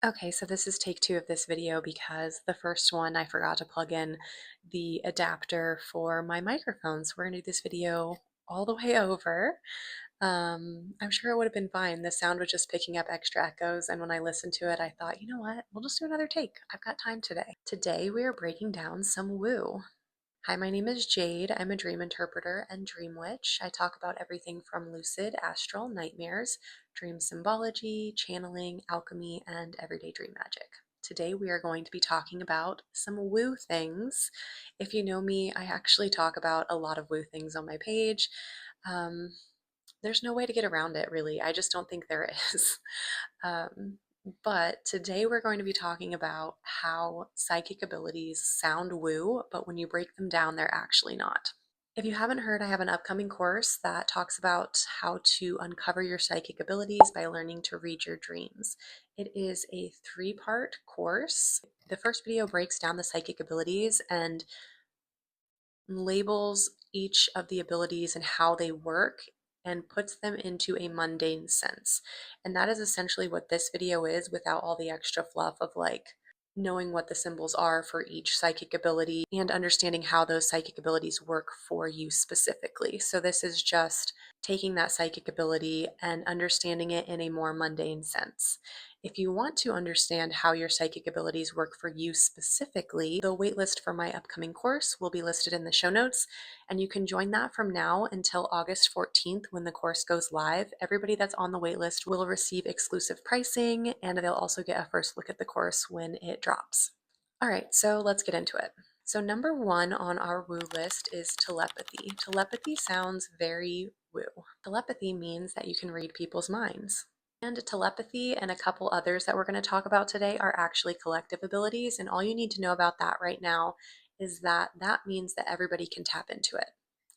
Okay, so this is take two of this video because the first one I forgot to plug in the adapter for my microphone. So we're gonna do this video all the way over. I'm sure it would have been fine. The sound was just picking up extra echoes, and when I listened to it, I thought, you know what? We'll just do another take. I've got time today. Today we are breaking down some woo. Hi, my name is Jade. I'm a dream interpreter and dream witch. I talk about everything from lucid, astral, nightmares, dream symbology, channeling, alchemy, and everyday dream magic. Today we are going to be talking about some woo things. If you know me, I actually talk about a lot of woo things on my page. Um, there's no way to get around it, really. I just don't think there is. Um, but today we're going to be talking about how psychic abilities sound woo, but when you break them down, they're actually not. If you haven't heard, I have an upcoming course that talks about how to uncover your psychic abilities by learning to read your dreams. It is a three-part course. The first video breaks down the psychic abilities and labels each of the abilities and how they work and puts them into a mundane sense. And that is essentially what this video is without all the extra fluff of like knowing what the symbols are for each psychic ability and understanding how those psychic abilities work for you specifically. So this is just taking that psychic ability and understanding it in a more mundane sense. If you want to understand how your psychic abilities work for you specifically, the waitlist for my upcoming course will be listed in the show notes, and you can join that from now until August 14th when the course goes live. Everybody that's on the waitlist will receive exclusive pricing, and they'll also get a first look at the course when it drops. All right, so let's get into it. So number one on our woo list is telepathy. Telepathy sounds very woo. Telepathy means that you can read people's minds. And telepathy and a couple others that we're going to talk about today are actually collective abilities. And all you need to know about that right now is that that means that everybody can tap into it.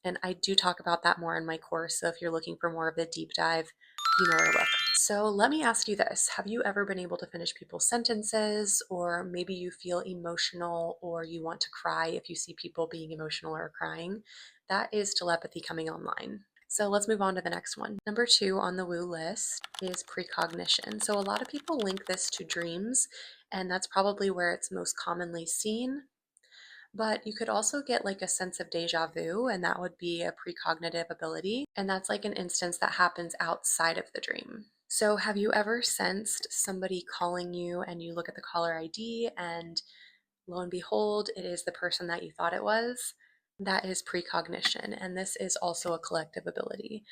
And I do talk about that more in my course. So if you're looking for more of a deep dive, you know where to look. So let me ask you this. Have you ever been able to finish people's sentences, or maybe you feel emotional or you want to cry if you see people being emotional or crying? That is telepathy coming online. So let's move on to the next one. Number two on the woo list is precognition. So a lot of people link this to dreams, and that's probably where it's most commonly seen. But you could also get like a sense of deja vu, and that would be a precognitive ability. And that's like an instance that happens outside of the dream. So have you ever sensed somebody calling you and you look at the caller ID and lo and behold, it is the person that you thought it was? That is precognition, and this is also a collective ability.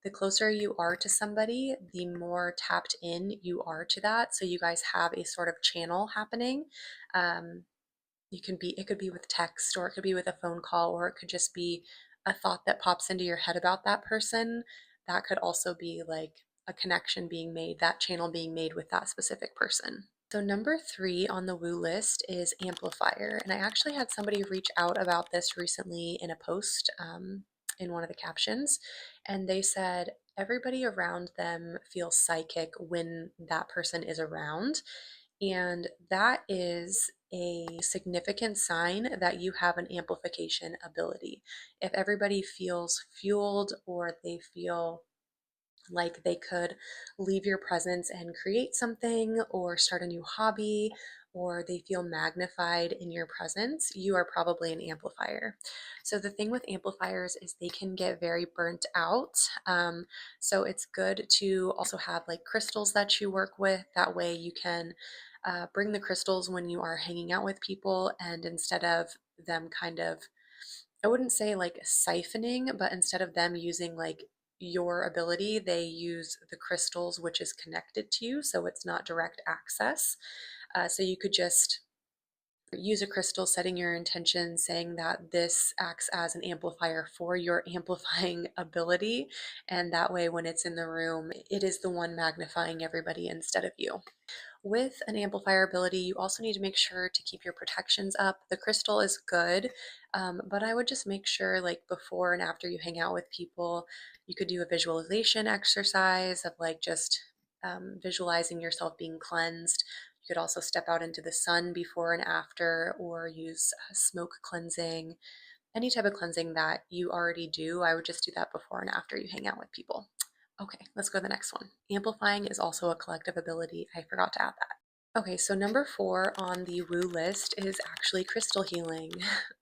The closer you are to somebody, the more tapped in you are to that. So you guys have a sort of channel happening. It could be with text, or it could be with a phone call, or it could just be a thought that pops into your head about that person. That could also be like a connection being made, that channel being made with that specific person. So number three on the woo list is amplifier. And I actually had somebody reach out about this recently in a post in one of the captions. And they said everybody around them feels psychic when that person is around. And that is a significant sign that you have an amplification ability. If everybody feels fueled, or they feel like they could leave your presence and create something or start a new hobby, or they feel magnified in your presence, you are probably an amplifier. So the thing with amplifiers is they can get very burnt out. So it's good to also have like crystals that you work with. That way you can bring the crystals when you are hanging out with people, and instead of them kind of, I wouldn't say like siphoning, but instead of them using like your ability, they use the crystals, which is connected to you. So it's not direct access. So you could just use a crystal, setting your intention, saying that this acts as an amplifier for your amplifying ability. And that way, when it's in the room, it is the one magnifying everybody instead of you. With an amplifier ability, you also need to make sure to keep your protections up. The crystal is good, but I would just make sure, like before and after you hang out with people, you could do a visualization exercise of like just visualizing yourself being cleansed. You could also step out into the sun before and after, or use smoke cleansing. Any type of cleansing that you already do, I would just do that before and after you hang out with people. Okay, let's go to the next one. Amplifying is also a collective ability. I forgot to add that. Okay, so number 4 on the woo list is actually crystal healing.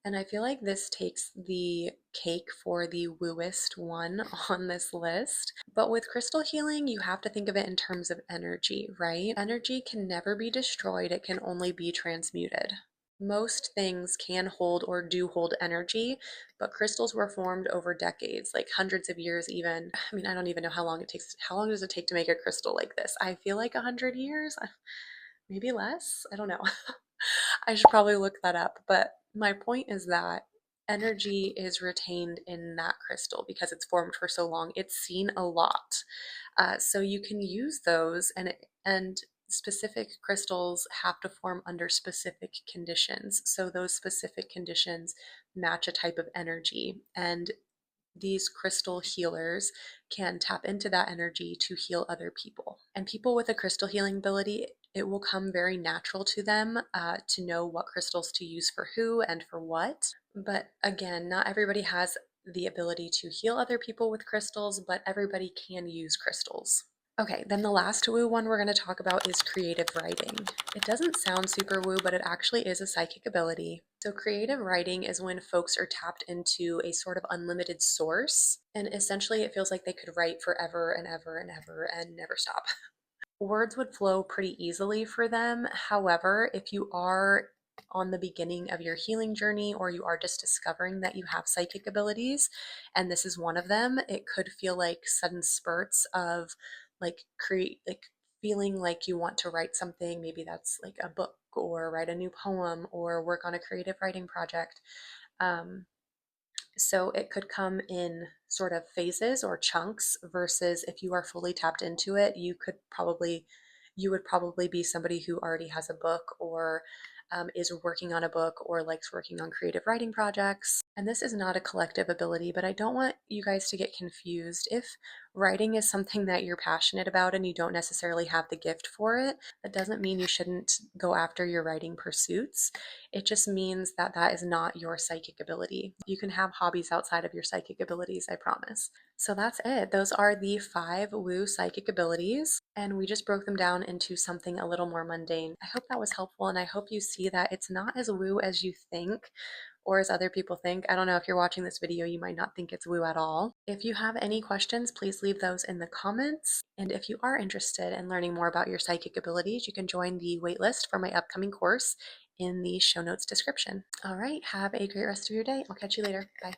And I feel like this takes the cake for the wooist one on this list. But with crystal healing, you have to think of it in terms of energy, right? Energy can never be destroyed, it can only be transmuted. Most things can hold or do hold energy, but crystals were formed over decades, like hundreds of years even. I mean, I don't even know how long it takes. How long does it take to make a crystal like this? I feel like 100 years, maybe less. I don't know. I should probably look that up. But my point is that energy is retained in that crystal because it's formed for so long. It's seen a lot. So you can use those, and specific crystals have to form under specific conditions. So those specific conditions match a type of energy. And these crystal healers can tap into that energy to heal other people. And people with a crystal healing ability, it will come very natural to them to know what crystals to use for who and for what. But again, not everybody has the ability to heal other people with crystals, but everybody can use crystals. Okay, then the last woo one we're going to talk about is creative writing. It doesn't sound super woo, but it actually is a psychic ability. So, creative writing is when folks are tapped into a sort of unlimited source, and essentially it feels like they could write forever and ever and ever and never stop. Words would flow pretty easily for them. However, if you are on the beginning of your healing journey or you are just discovering that you have psychic abilities and this is one of them, it could feel like sudden spurts of like feeling like you want to write something. Maybe that's like a book or write a new poem or work on a creative writing project. Um, so it could come in sort of phases or chunks versus if you are fully tapped into it, you would probably be somebody who already has a book or is working on a book or likes working on creative writing projects. And this is not a collective ability, but I don't want you guys to get confused. If writing is something that you're passionate about and you don't necessarily have the gift for it, that doesn't mean you shouldn't go after your writing pursuits. It just means that that is not your psychic ability. You can have hobbies outside of your psychic abilities, I promise. So that's it. Those are the 5 woo psychic abilities, and we just broke them down into something a little more mundane. I hope that was helpful, and I hope you see that it's not as woo as you think or as other people think. I don't know, if you're watching this video, you might not think it's woo at all. If you have any questions, please leave those in the comments. And if you are interested in learning more about your psychic abilities, you can join the waitlist for my upcoming course in the show notes description. All right, have a great rest of your day. I'll catch you later. Bye.